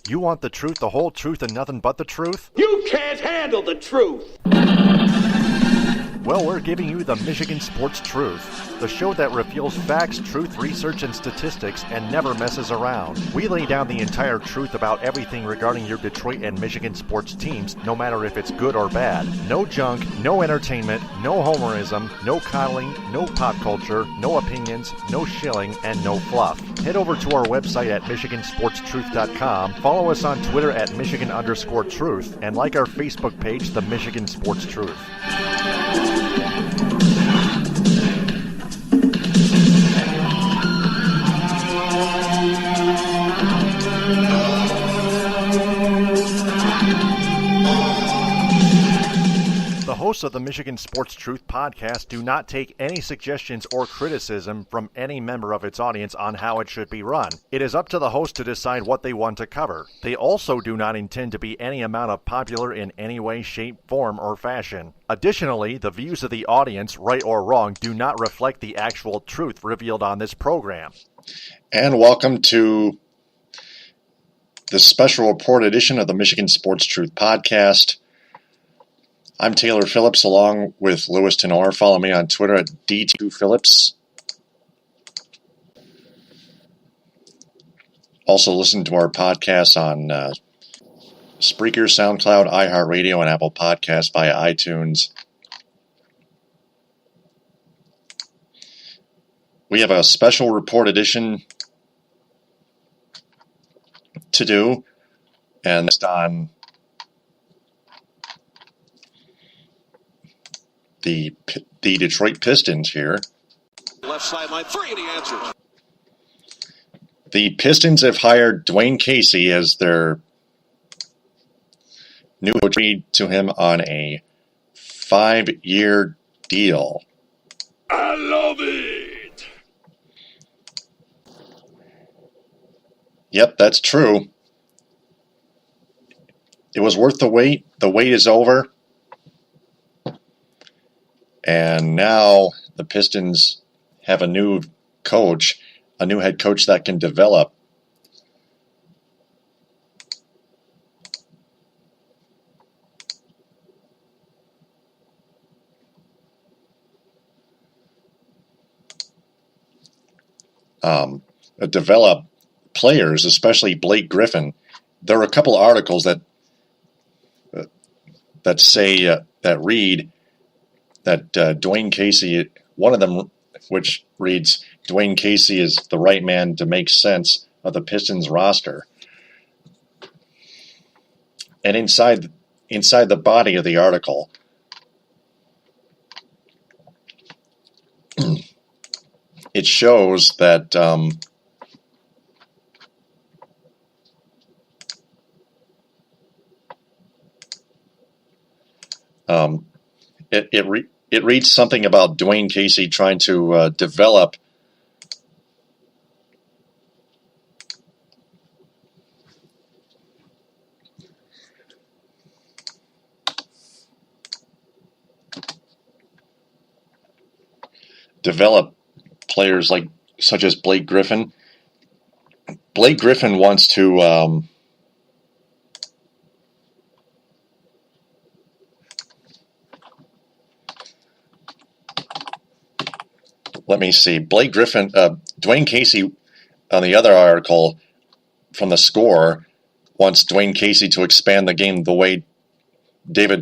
You want the truth, the whole truth, and nothing but the truth? You can't handle the truth! Well, we're giving you the Michigan Sports Truth, the show that reveals facts, truth, research, and statistics and never messes around. We lay down the entire truth about everything regarding your Detroit and Michigan sports teams, no matter if it's good or bad. No junk, no entertainment, no homerism, no coddling, no pop culture, no opinions, no shilling, and no fluff. Head over to our website at MichiganSportsTruth.com, follow us on Twitter at Michigan_Truth, and like our Facebook page, The Michigan Sports Truth. The hosts of the Michigan Sports Truth podcast do not take any suggestions or criticism from any member of its audience on how it should be run. It is up to the host to decide what they want to cover. They also do not intend to be any amount of popular in any way, shape, form, or fashion. Additionally, the views of the audience, right or wrong, do not reflect the actual truth revealed on this program. And welcome to the special report edition of the Michigan Sports Truth podcast. I'm Taylor Phillips along with Louis Tenore. Follow me on Twitter at D2Phillips. Also listen to our podcasts on Spreaker, SoundCloud, iHeartRadio, and Apple Podcasts via iTunes. We have a special report edition to do, and it's on the Detroit Pistons here. Left sideline, three, and he answers. The Pistons have hired Dwayne Casey as their new coach, to him on a 5-year deal. I love it! Yep, that's true. It was worth the wait. The wait is over. And now the Pistons have a new coach, a new head coach that can develop. Develop players, especially Blake Griffin. There are a couple articles that read that Dwayne Casey, one of them which reads, Dwayne Casey is the right man to make sense of the Pistons roster. And inside the body of the article, it shows that it reads something about Dwayne Casey trying to develop players such as Blake Griffin. Blake Griffin wants to let me see. Blake Griffin, Dwayne Casey, on the other article from The Score, wants Dwayne Casey to expand the game the way DeMar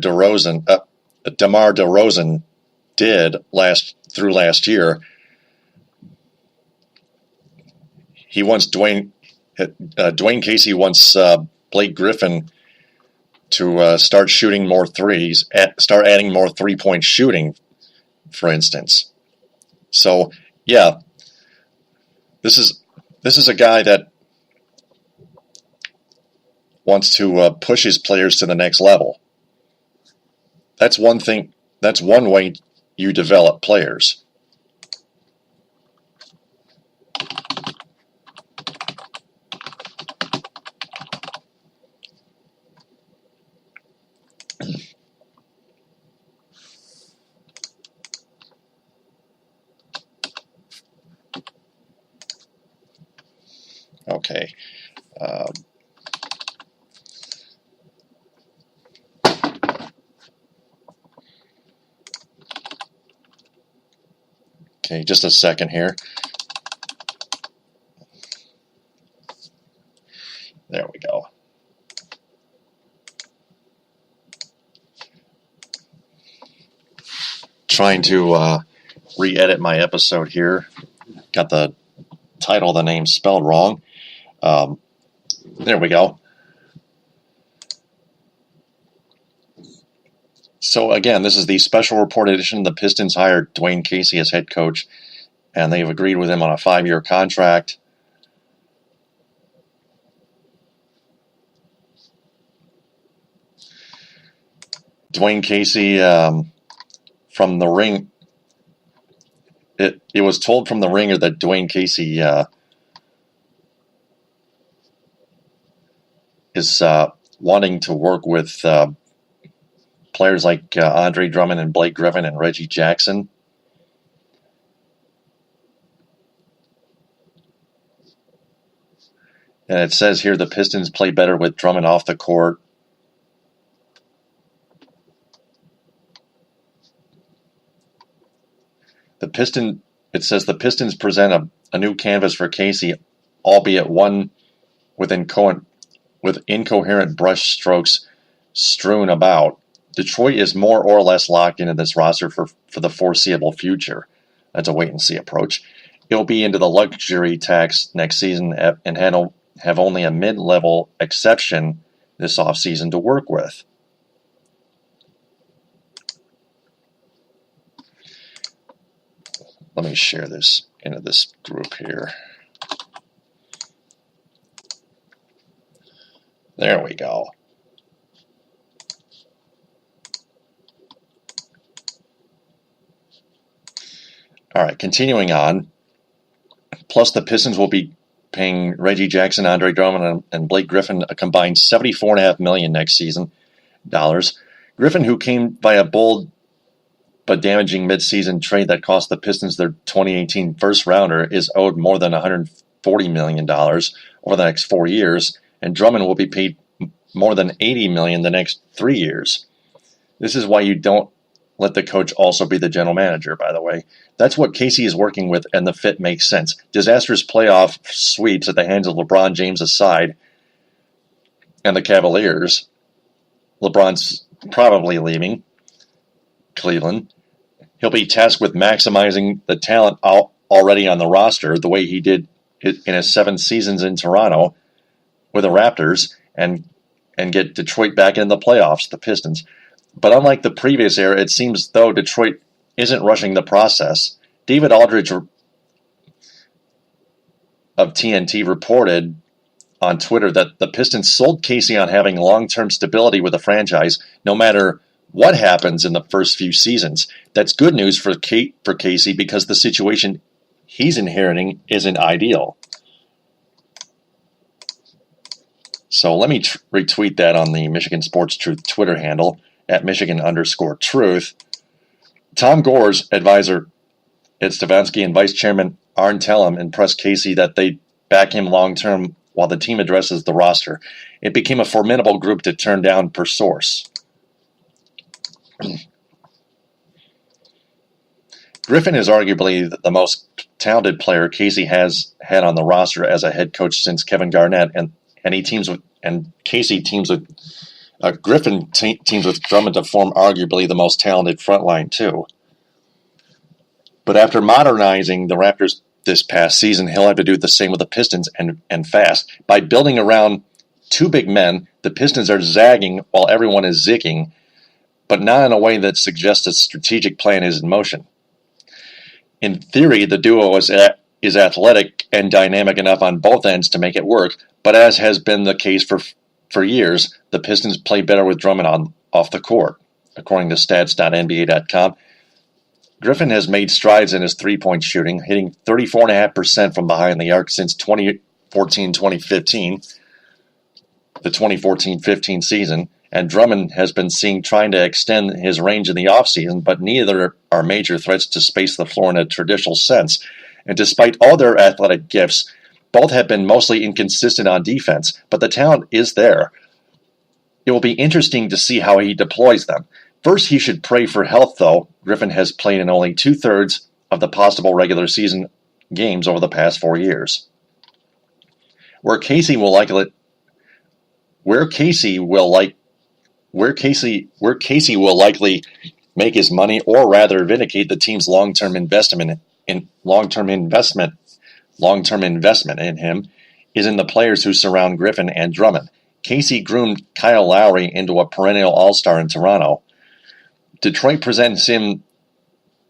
DeRozan did last year. He wants Dwayne Casey wants Blake Griffin to start shooting more threes, start adding more three-point shooting, for instance. So, yeah, this is a guy that wants to push his players to the next level. That's one thing. That's one way you develop players. Okay. Okay, just a second here. There we go. Trying to re-edit my episode here. Got the title of the name spelled wrong. There we go. So again, this is the special report edition. The Pistons hired Dwayne Casey as head coach, and they've agreed with him on a 5-year contract. Dwayne Casey, from the ring, it was told from the ringer that Dwayne Casey is wanting to work with players like Andre Drummond and Blake Griffin and Reggie Jackson. And it says here the Pistons play better with Drummond off the court. It says the Pistons present a new canvas for Casey, albeit one with incoherent brush strokes strewn about. Detroit is more or less locked into this roster for the foreseeable future. That's a wait-and-see approach. It'll be into the luxury tax next season and have only a mid-level exception this offseason to work with. Let me share this into this group here. There we go. All right, continuing on. Plus, the Pistons will be paying Reggie Jackson, Andre Drummond, and Blake Griffin a combined $74.5 million next season. Griffin, who came by a bold but damaging midseason trade that cost the Pistons their 2018 first-rounder, is owed more than $140 million over the next 4 years, and Drummond will be paid more than $80 million the next 3 years. This is why you don't let the coach also be the general manager, by the way. That's what Casey is working with, and the fit makes sense. Disastrous playoff sweeps at the hands of LeBron James aside and the Cavaliers. LeBron's probably leaving Cleveland. He'll be tasked with maximizing the talent already on the roster, the way he did in his 7 seasons in Toronto with the Raptors, and get Detroit back in the playoffs, the Pistons. But unlike the previous era, it seems though Detroit isn't rushing the process. David Aldridge of TNT reported on Twitter that the Pistons sold Casey on having long-term stability with the franchise, no matter what happens in the first few seasons. That's good news for Casey because the situation he's inheriting isn't ideal. So let me retweet that on the Michigan Sports Truth Twitter handle at Michigan_truth. Tom Gore's advisor Ed Stefanski and Vice Chairman Arn Tellem impressed Casey that they back him long-term while the team addresses the roster. It became a formidable group to turn down per source. Griffin is arguably the most talented player Casey has had on the roster as a head coach since Kevin Garnett, and Casey teams with Griffin teams with Drummond to form arguably the most talented front line too. But after modernizing the Raptors this past season, he'll have to do the same with the Pistons and fast. By building around 2 big men, the Pistons are zagging while everyone is zigging, but not in a way that suggests a strategic plan is in motion. In theory, the duo is athletic and dynamic enough on both ends to make it work, but as has been the case for years, the Pistons play better with Drummond off the court. According to stats.nba.com, Griffin has made strides in his three-point shooting, hitting 34.5% from behind the arc since 2014-2015, the 2014-15 season, and Drummond has been seen trying to extend his range in the offseason, but neither are major threats to space the floor in a traditional sense. And despite all their athletic gifts, both have been mostly inconsistent on defense, but the talent is there. It will be interesting to see how he deploys them. First, he should pray for health, though. Griffin has played in only 2/3 of the possible regular season games over the past 4 years. Where Casey will likely make his money, or rather vindicate the team's long-term investment in him, is in the players who surround Griffin and Drummond. Casey groomed Kyle Lowry into a perennial all-star in Toronto. Detroit presents him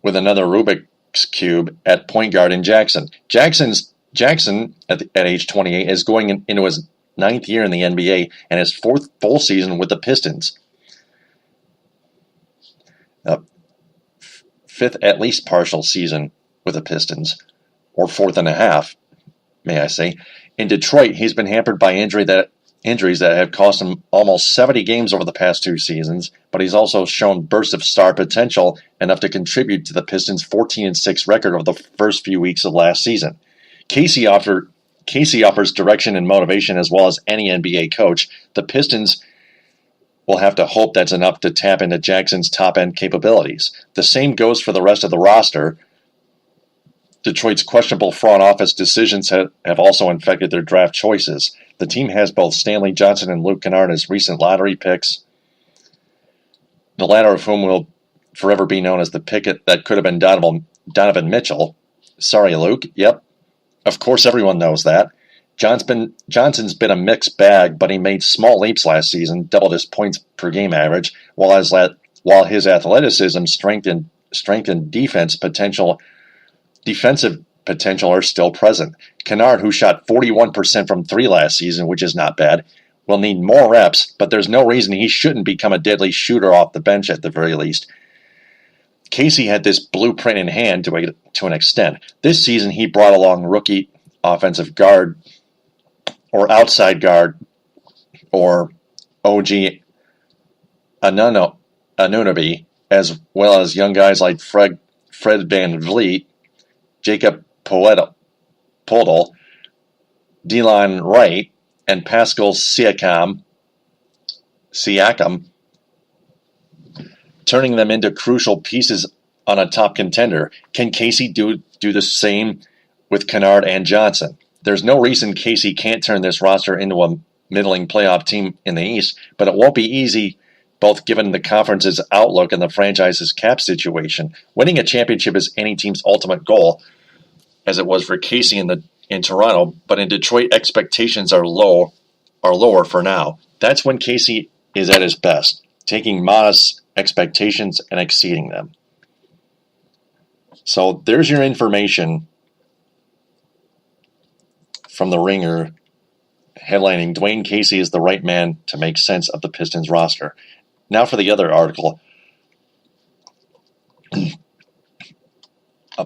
with another Rubik's Cube at point guard in Jackson. Jackson, at age 28, is going into his 9th year in the NBA and his 4th full season with the Pistons. 5th at least partial season with the Pistons, or 4th and a half, may I say. In Detroit, he's been hampered by injuries that have cost him almost 70 games over the past 2 seasons, but he's also shown bursts of star potential enough to contribute to the Pistons' 14-6 record over the first few weeks of last season. Casey offers direction and motivation as well as any NBA coach. The Pistons will have to hope that's enough to tap into Jackson's top-end capabilities. The same goes for the rest of the roster. Detroit's questionable front office decisions have also infected their draft choices. The team has both Stanley Johnson and Luke Kennard as recent lottery picks, the latter of whom will forever be known as the pick that could have been Donovan Mitchell. Sorry, Luke. Yep. Of course, everyone knows that. Johnson's been a mixed bag, but he made small leaps last season, doubled his points per game average, while his athleticism, strength, and defensive potential are still present. Kennard, who shot 41% from 3 last season, which is not bad, will need more reps, but there's no reason he shouldn't become a deadly shooter off the bench at the very least. Casey had this blueprint in hand to an extent. This season, he brought along rookie offensive guard or outside guard or OG Anunoby, as well as young guys like Fred Van Vliet, Jacob Poeltl, Delon Wright, and Pascal Siakam, turning them into crucial pieces on a top contender. Can Casey do the same with Kennard and Johnson? There's no reason Casey can't turn this roster into a middling playoff team in the East, but it won't be easy, both given the conference's outlook and the franchise's cap situation. Winning a championship is any team's ultimate goal, as it was for Casey in Toronto, but in Detroit, expectations are lower for now. That's when Casey is at his best, taking modest expectations and exceeding them. So there's your information from The Ringer, headlining "Dwayne Casey is the right man to make sense of the Pistons roster." Now for the other article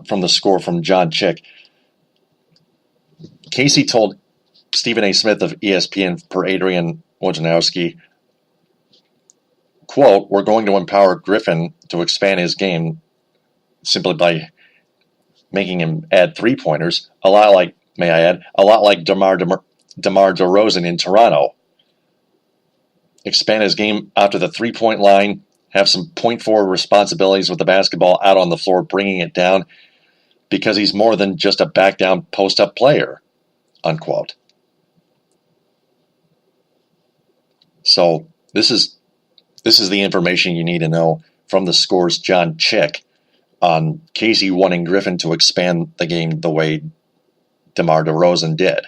from The Score from John Chick. Casey told Stephen A. Smith of ESPN per Adrian Wojnarowski, quote, "We're going to empower Griffin to expand his game simply by making him add three-pointers, a lot like DeMar DeRozan in Toronto. Expand his game out to the three-point line, have some point forward responsibilities with the basketball out on the floor, bringing it down, because he's more than just a back-down, post-up player," unquote. So this is the information you need to know from The Score's John Chick on Casey wanting Griffin to expand the game the way DeMar DeRozan did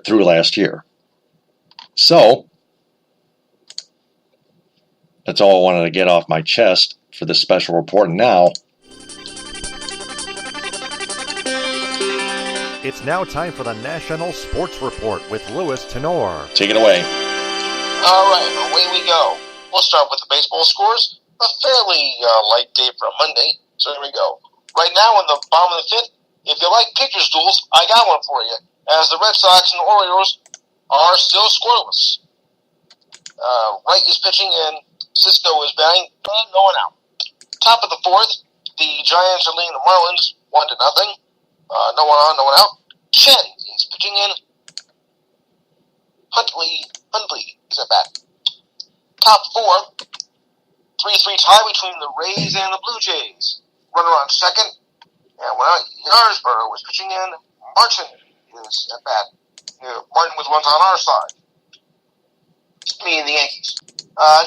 through last year. So that's all I wanted to get off my chest for this special report. And now it's now time for the National Sports Report with Louis Tenore. Take it away. All right, away we go. We'll start with the baseball scores. A fairly light day for a Monday, so here we go. Right now in the bottom of the fifth, if you like pitchers duels, I got one for you, as the Red Sox and Orioles are still scoreless. Wright is pitching and Cisco is batting, and no one out. Top of the fourth, the Giants are leading the Marlins 1-0. No one on, no one out. Chen is pitching in. Huntley is at bat. Top four, 3-3 tie between the Rays and the Blue Jays. Runner on second. And when Yarsborough was pitching in, Martin is at bat. Martin with runs on our side. Me and the Yankees.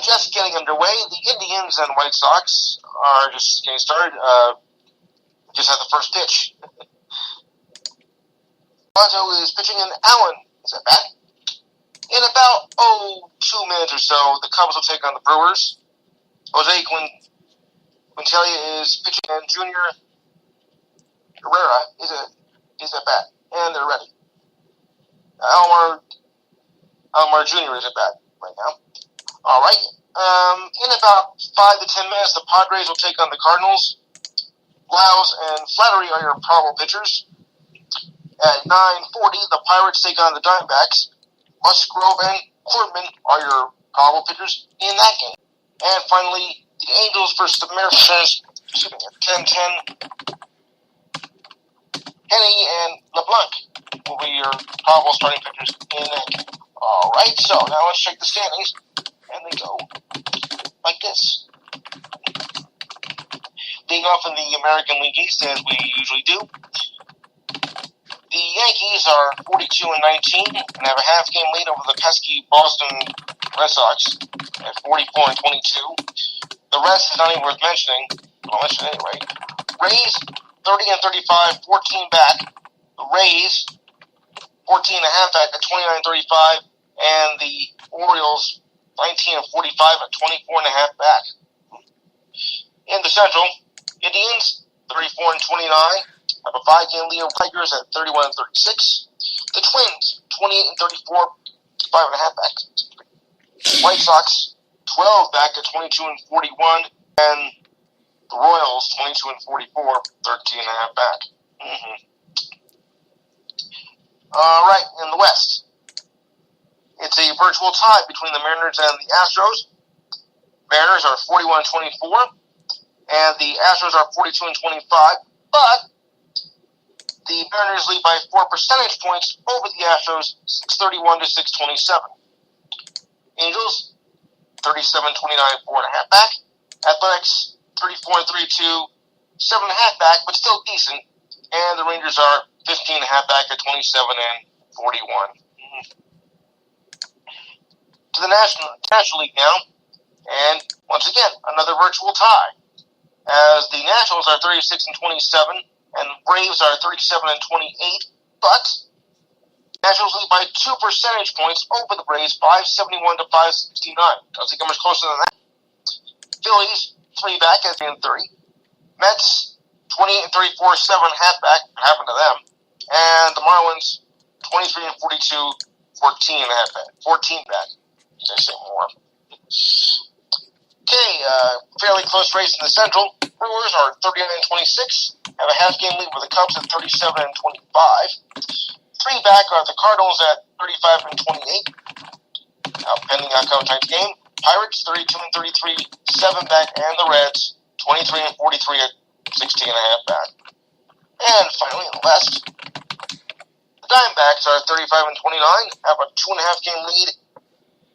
Just getting underway. The Indians and White Sox are just getting started. Just had the first pitch. Toronto is pitching in. Allen is at bat. In about 2 minutes or so, the Cubs will take on the Brewers. Jose Quintelia is pitching in. Junior Herrera is at bat, and they're ready. Almar Jr. is at bat right now. All right. In about 5 to 10 minutes, the Padres will take on the Cardinals. Blouse and Flattery are your probable pitchers. At 9:40, the Pirates take on the Diamondbacks. Musgrove and Corbin are your probable pitchers in that game. And finally, the Angels versus the Mariners. At 10:10, Henny and LeBlanc will be your probable starting pitchers in that game. All right, so now let's check the standings, and they go like this. Leading off in the American League East, as we usually do. The Yankees are 42-19 and have a half-game lead over the pesky Boston Red Sox at 44-22. The rest is not even worth mentioning. I'll mention it anyway. Rays 30-35, 14 back. The Rays 14.5 back at 29-35, and the Orioles 19-45 at 24.5 back. In the Central, Indians 34-29. Have a 5-game lead over Tigers at 31-36. The Twins, 28-34, 5.5 back. White Sox, 12 back at 22-41, and the Royals, 22-44, 13.5 back. All right, in the West, it's a virtual tie between the Mariners and the Astros. Mariners are 41-24, and the Astros are 42-25, but the Mariners lead by 4 percentage points over the Astros, 631 to 627. Angels, 37-29, 4.5 back. Athletics, 34-32, 7.5 back, but still decent. And the Rangers are 15.5 back at 27-41. To the National League now, and once again, another virtual tie, as the Nationals are 36-27. And Braves are 37-28, but Nationals lead by 2 percentage points over the Braves, 571 to 569. Doesn't get much closer than that. Phillies 3 back at 3-30. Mets 28-34, 7.5 back. What happened to them? And the Marlins 23-42, 14.5 back. 14 back. Did I say more? Okay, fairly close race in the Central. Brewers are 39-26. Have a half-game lead with the Cubs at 37-25. 3 back are the Cardinals at 35-28. Now, pending outcome of tonight's game, Pirates 32-33, 7 back, and the Reds 23-43 at 16.5 back. And finally, in the West, the Diamondbacks are 35-29, have a 2.5-game lead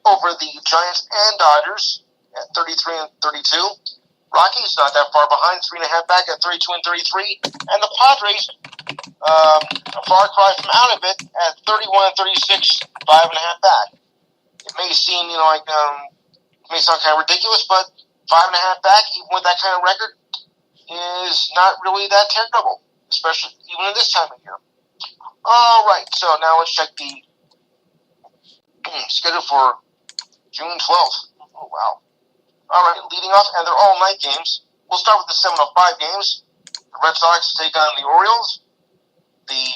over the Giants and Dodgers at 33-32. Rockies not that far behind, 3.5 back at 32-33, and the Padres a far cry from out of it at 31-36, 5.5 back. It may seem, like it may sound kind of ridiculous, but 5.5 back, even with that kind of record, is not really that terrible, especially even in this time of year. All right, so now let's check the schedule for June 12th. Oh, wow. All right, leading off, and they're all night games. We'll start with the 7:05 games. The Red Sox take on the Orioles. The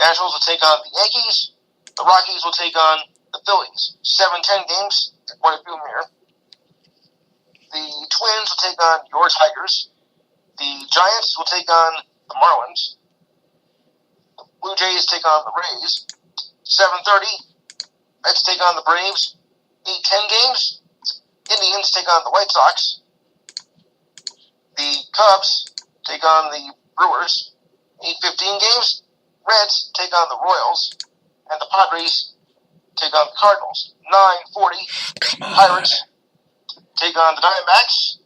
Nationals will take on the Yankees. The Rockies will take on the Phillies. 7:10 games, quite a few here. The Twins will take on your Tigers. The Giants will take on the Marlins. The Blue Jays take on the Rays. 7:30, Mets take on the Braves. 8:10 games, Indians take on the White Sox. The Cubs take on the Brewers. 8:15 games, Reds take on the Royals. And the Padres take on the Cardinals. 9:40, Pirates take on the Diamondbacks.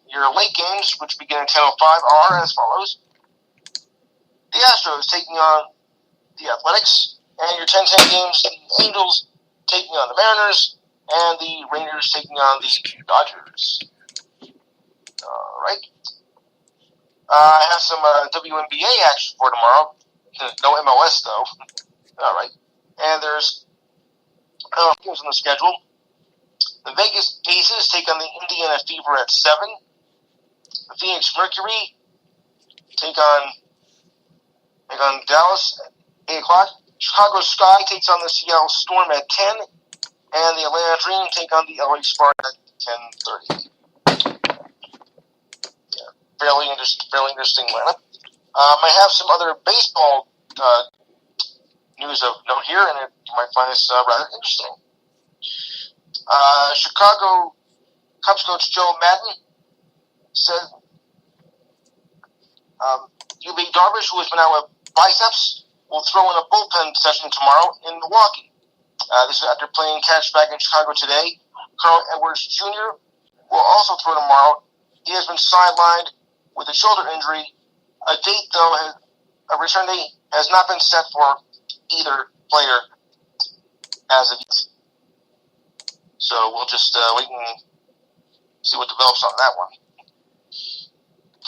Your late games, which begin at 10:05, are as follows. The Astros taking on the Athletics, and your 10:10 games, the Angels taking on the Mariners, and the Rangers taking on the Dodgers. All right. I have some WNBA action for tomorrow. No MLS, though. All right. And there's games on the schedule. The Vegas Aces take on the Indiana Fever at 7. The Phoenix Mercury take on Dallas at 8 o'clock. Chicago Sky takes on the Seattle Storm at 10. And the Atlanta Dream take on the LA Sparks at 10:30. Fairly interesting lineup. I have some other baseball news of note here, and you might find this rather interesting. Chicago Cubs coach Joe Madden said UB Darvish, who has been out with biceps, will throw in a bullpen session tomorrow in Milwaukee. This is after playing catch back in Chicago today. Carl Edwards Jr. will also throw tomorrow. He has been sidelined with a shoulder injury. A date, though, a return date has not been set for either player as of yet. So we'll just wait and see what develops on that one.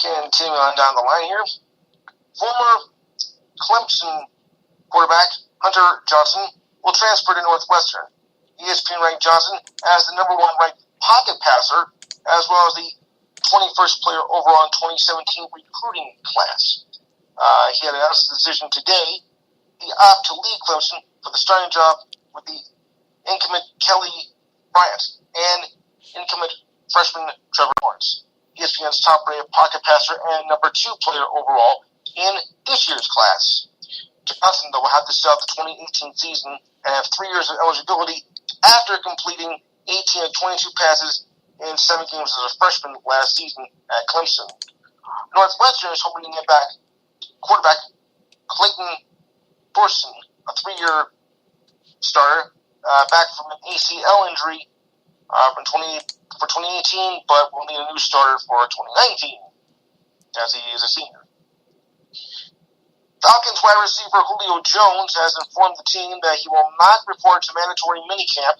Continuing on down the line here. Former Clemson quarterback Hunter Johnson will transfer to Northwestern. ESPN ranked Johnson as the number 1 ranked pocket passer, as well as the 21st player overall in 2017 recruiting class. He had announced the decision today. He opted to leave Clemson for the starting job with the incumbent Kelly Bryant and incumbent freshman Trevor Lawrence. ESPN's top-rated pocket passer and number 2 player overall in this year's class. Johnson, though, will have to start the 2018 season and have 3 years of eligibility after completing 18 of 22 passes in 7 games as a freshman last season at Clemson. Northwestern is hoping to get back quarterback Clayton Thorson, a 3-year starter, back from an ACL injury for 2018, but will need a new starter for 2019, as he is a senior. Falcons wide receiver Julio Jones has informed the team that he will not report to mandatory minicamp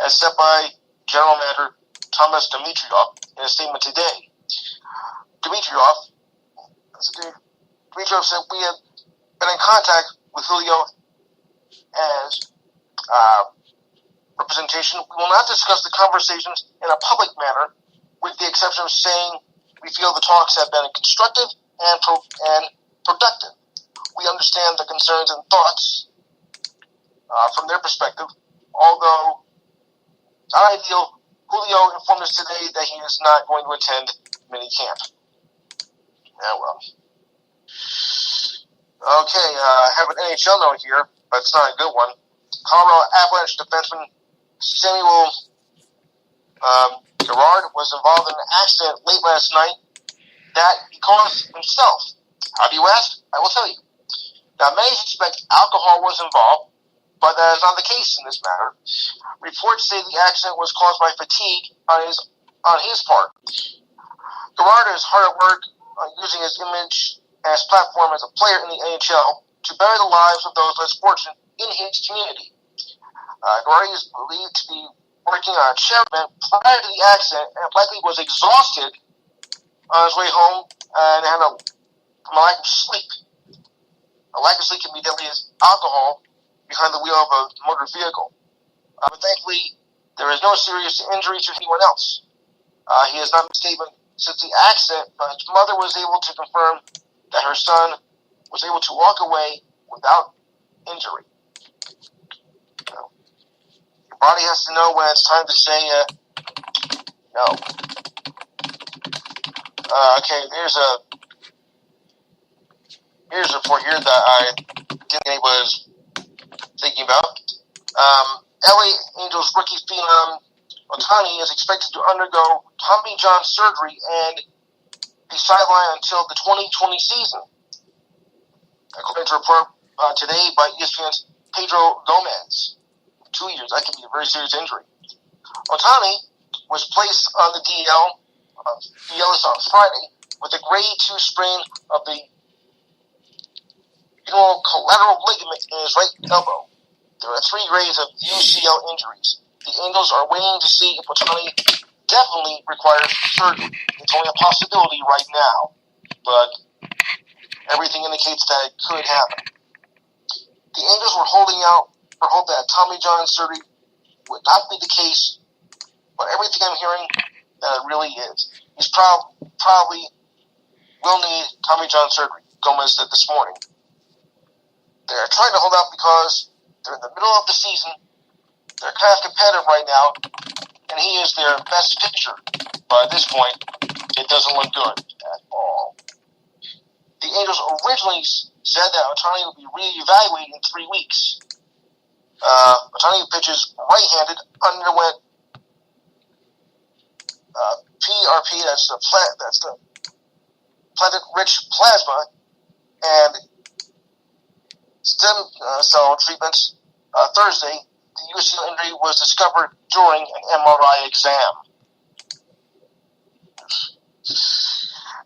as set by General Manager Thomas Dimitroff in a statement today. Dimitroff said, "We have been in contact with Julio as representation. We will not discuss the conversations in a public manner, with the exception of saying we feel the talks have been constructive and productive. We understand the concerns and thoughts from their perspective, although not ideal. Julio informed us today that he is not going to attend minicamp." Yeah, well. Okay, I have an NHL note here, but it's not a good one. Colorado Avalanche defenseman Samuel Girard was involved in an accident late last night that he caused himself. How do you ask? I will tell you. Now, many suspect alcohol was involved, but that is not the case in this matter. Reports say the accident was caused by fatigue on his part. Girard is hard at work using his image and his platform as a player in the NHL to better the lives of those less fortunate in his community. Girard is believed to be working on a charity event prior to the accident and likely was exhausted on his way home and had from a lack of sleep. A lack of sleep can be deadly as alcohol behind the wheel of a motor vehicle. But thankfully, there is no serious injury to anyone else. He has not made a statement since the accident, but his mother was able to confirm that her son was able to walk away without injury. Your body has to know when it's time to say no. Okay, here's a report here that I didn't think was thinking about. LA Angels rookie phenom Otani is expected to undergo Tommy John surgery and be sidelined until the 2020 season, according to a report today by ESPN's Pedro Gomez. 2 years, that can be a very serious injury. Otani was placed on the DL. DL is on Friday with a grade 2 sprain of the collateral ligament in his right elbow. There are 3 grades of UCL injuries. The Angels are waiting to see if Ohtani definitely requires surgery. It's only a possibility right now, but everything indicates that it could happen. The Angels were holding out for hope that Tommy John surgery would not be the case, but everything I'm hearing, that it really is. He's probably will need Tommy John surgery, Gomez said this morning. They're trying to hold out because they're in the middle of the season. They're kind of competitive right now, and he is their best pitcher. But at this point, it doesn't look good at all. The Angels originally said that Ohtani will be reevaluated in 3 weeks. Ohtani, who pitches right-handed, underwent PRP, that's the platelet-rich plasma, and stem cell treatments. Thursday, the UCL injury was discovered during an MRI exam.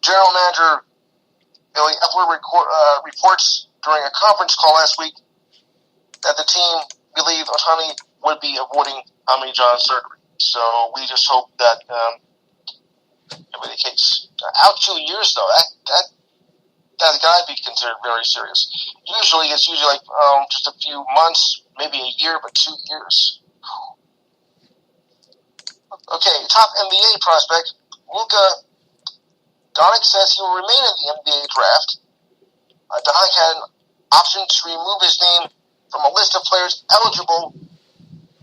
General Manager Billy Epler reports during a conference call last week that the team believed Ohtani would be avoiding Tommy John surgery. So we just hope that will be the case. Out 2 years, though, that's got to be considered very serious. It's usually like just a few months, maybe a year, but 2 years. Okay, top NBA prospect Luka Doncic says he will remain in the NBA draft. Doncic had an option to remove his name from a list of players eligible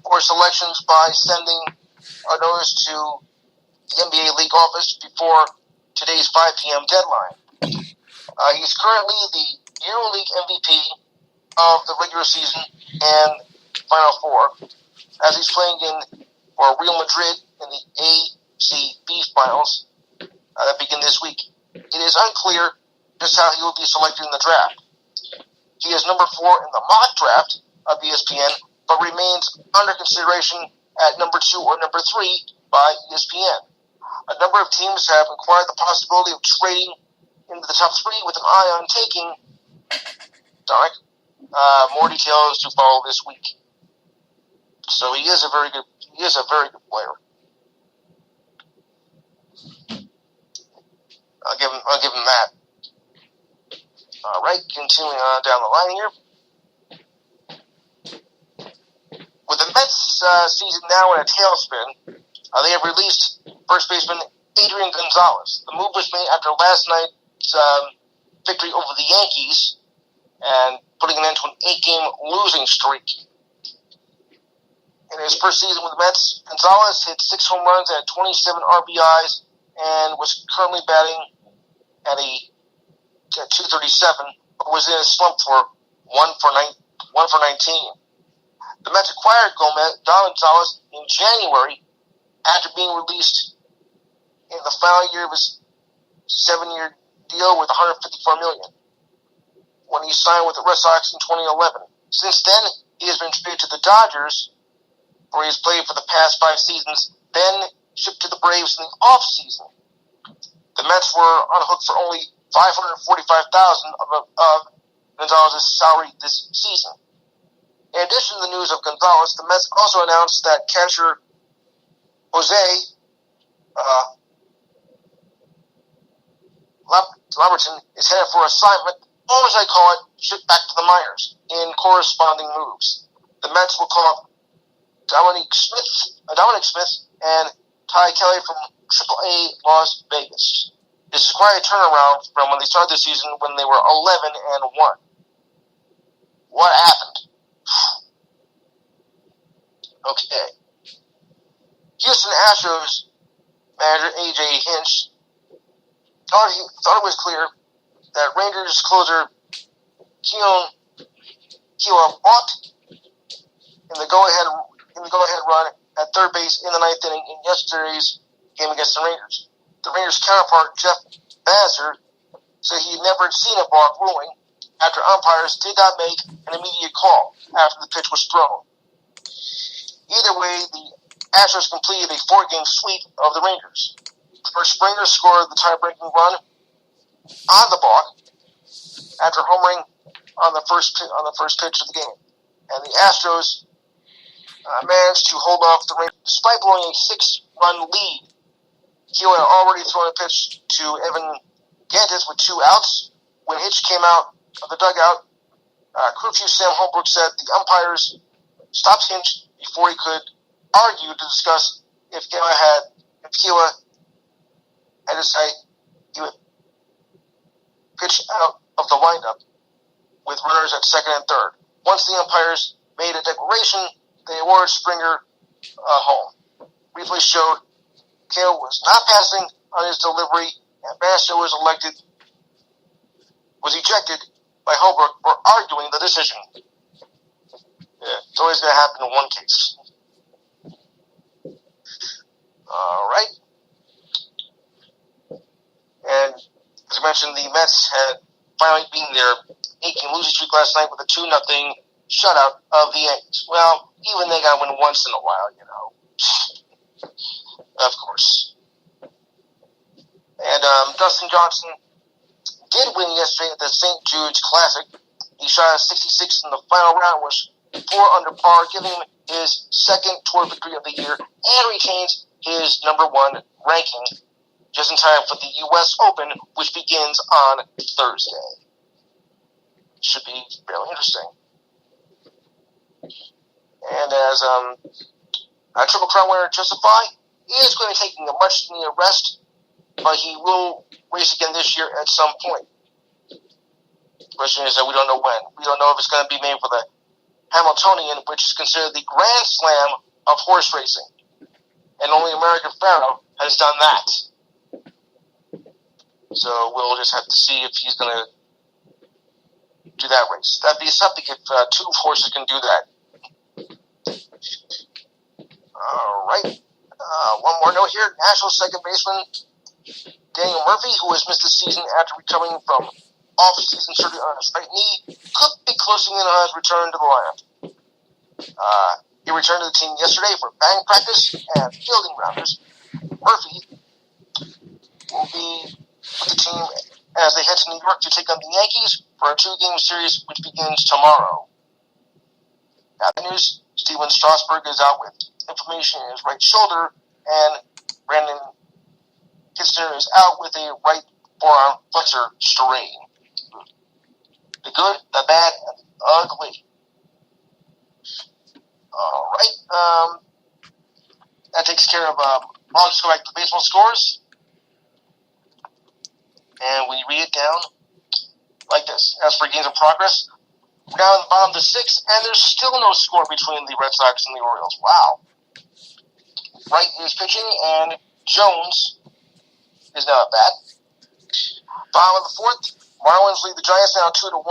for selections by sending a notice to the NBA league office before today's 5 p.m. deadline. He's currently the EuroLeague MVP of the regular season and Final Four, as he's playing for Real Madrid in the ACB Finals that begin this week. It is unclear just how he will be selected in the draft. He is number 4 in the mock draft of ESPN, but remains under consideration at number 2 or number 3 by ESPN. A number of teams have inquired the possibility of trading into the top 3 with an eye on taking Doncic. More details to follow this week. So he is a very good player. I'll give him that. All right, continuing on down the line here. With the Mets season now in a tailspin, they have released first baseman Adrian Gonzalez. The move was made after last night's victory over the Yankees and putting an end to an 8-game losing streak. In his first season with the Mets, Gonzalez hit 6 home runs and 27 RBIs and was currently batting at a 237, but was in a slump for 1 for 19. The Mets acquired Gonzalez in January after being released in the final year of his 7-year deal with $154 million when he signed with the Red Sox in 2011. Since then, he has been traded to the Dodgers, where he has played for the past 5 seasons, then shipped to the Braves in the off-season. The Mets were on the hook for only $545,000 of Gonzalez's salary this season. In addition to the news of Gonzalez, the Mets also announced that catcher Jose Robertson is headed for assignment, or as I call it, shipped back to the minors in corresponding moves. The Mets will call up Dominic Smith and Ty Kelly from AAA Las Vegas. This is quite a turnaround from when they started the season when they were 11-1. What happened? Okay. Houston Astros manager A.J. Hinch thought it was clear that Rangers closer Keelan walked in the go-ahead run at third base in the 9th inning in yesterday's game against the Rangers. The Rangers' counterpart, Jeff Bazzer, said he had never seen a balk ruling after umpires did not make an immediate call after the pitch was thrown. Either way, the Astros completed a 4-game sweep of the Rangers. George Springer scored the tie-breaking run on the balk after homering on the first pitch of the game, and the Astros managed to hold off the Rangers despite blowing a 6-run lead. Keeler had already thrown a pitch to Evan Gantis with 2 outs. When Hitch came out of the dugout, crew chief Sam Holbrook said the umpires stopped Hinch before he could argue to discuss if Keeler had to say he would pitch out of the windup with runners at second and third. Once the umpires made a declaration, they awarded Springer home. Replay showed Keeler was not passing on his delivery, and Basso was ejected by Holbrook for arguing the decision. Yeah, it's always going to happen in one case. All right. And as I mentioned, the Mets had finally beaten their 8-game losing streak last night with a 2-0 shutout of the Yankees. Well, even they got to win once in a while, you know. Of course. And Dustin Johnson did win yesterday at the St. Jude's Classic. He shot a 66 in the final round, was 4 under par, giving him his second tour victory of the year, and retains his number 1 ranking just in time for the U.S. Open, which begins on Thursday. Should be fairly interesting. And as Triple Crown winner Justify is going to be taking a much-needed rest, but he will race again this year at some point. The question is that we don't know when. We don't know if it's going to be made for the Hamiltonian, which is considered the Grand Slam of horse racing. And only American Pharaoh has done that. So we'll just have to see if he's going to do that race. That'd be something if 2 horses can do that. All right. One more note here. Nationals second baseman Daniel Murphy, who has missed the season after recovering from off-season surgery on his right knee, could be closing in on his return to the lineup. He returned to the team yesterday for batting practice and fielding rounders. Murphy will be with the team as they head to New York to take on the Yankees for a 2-game series which begins tomorrow. Happy news, Steven Strasburg is out with inflammation in his right shoulder, and Brandon Kitchener is out with a right forearm flexor strain. The good, the bad, and the ugly. All right. That takes care of, I'll just go back to the baseball scores. And we read it down like this. As for games in progress, we're down at the bottom of the 6th, and there's still no score between the Red Sox and the Orioles. Wow. Wright is pitching, and Jones is now at bat. Bottom of the 4th, Marlins lead the Giants now 2-1.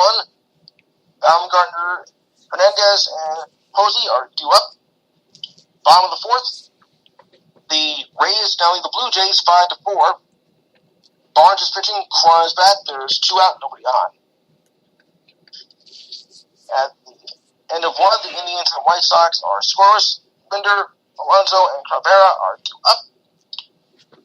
Baumgartner, Hernandez, and Posey are due up. Bottom of the 4th, the Rays now lead the Blue Jays 5-4. Barnes is pitching, Cron is bat. There's 2 out, nobody on. At the end of 1, the Indians and White Sox are scoreless. Linder, Alonso, and Cabrera are due up.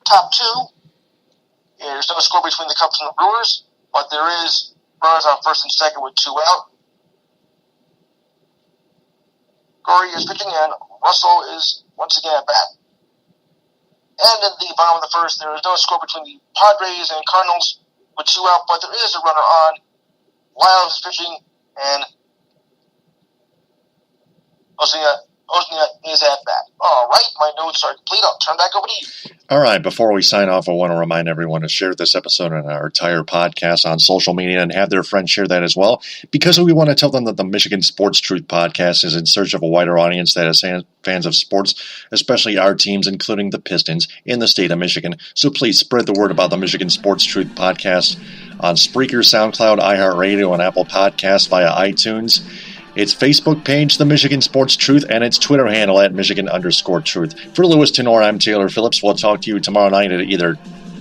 Top 2, there's no score between the Cubs and the Brewers, but there is runners on first and second with 2 out. Gorey is pitching, and Russell is once again at bat. And in the bottom of the 1st, there is no score between the Padres and Cardinals with 2 out, but there is a runner on. Lyles is pitching, and Osnia is at bat. All right, my notes are complete. I'll turn back over to you. All right, before we sign off, I want to remind everyone to share this episode and our entire podcast on social media and have their friends share that as well, because we want to tell them that the Michigan Sports Truth podcast is in search of a wider audience that is fans of sports, especially our teams, including the Pistons, in the state of Michigan. So please spread the word about the Michigan Sports Truth podcast on Spreaker, SoundCloud, iHeartRadio, and Apple Podcasts via iTunes. Its Facebook page, The Michigan Sports Truth, and its Twitter handle at Michigan_Truth. For Louis Tenore, I'm Taylor Phillips. We'll talk to you tomorrow night at either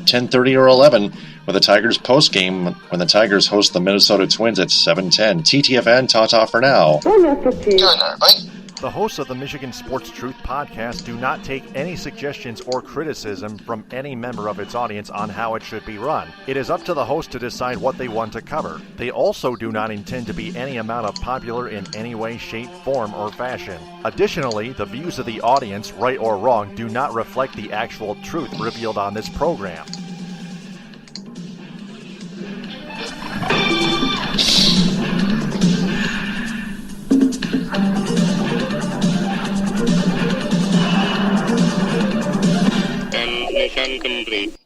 10:30 or 11 with the Tigers postgame when the Tigers host the Minnesota Twins at 7:10. TTFN, ta-ta for now. Good night, everybody. The hosts of the Michigan Sports Truth podcast do not take any suggestions or criticism from any member of its audience on how it should be run. It is up to the host to decide what they want to cover. They also do not intend to be any amount of popular in any way, shape, form, or fashion. Additionally, the views of the audience, right or wrong, do not reflect the actual truth revealed on this program. Mission complete.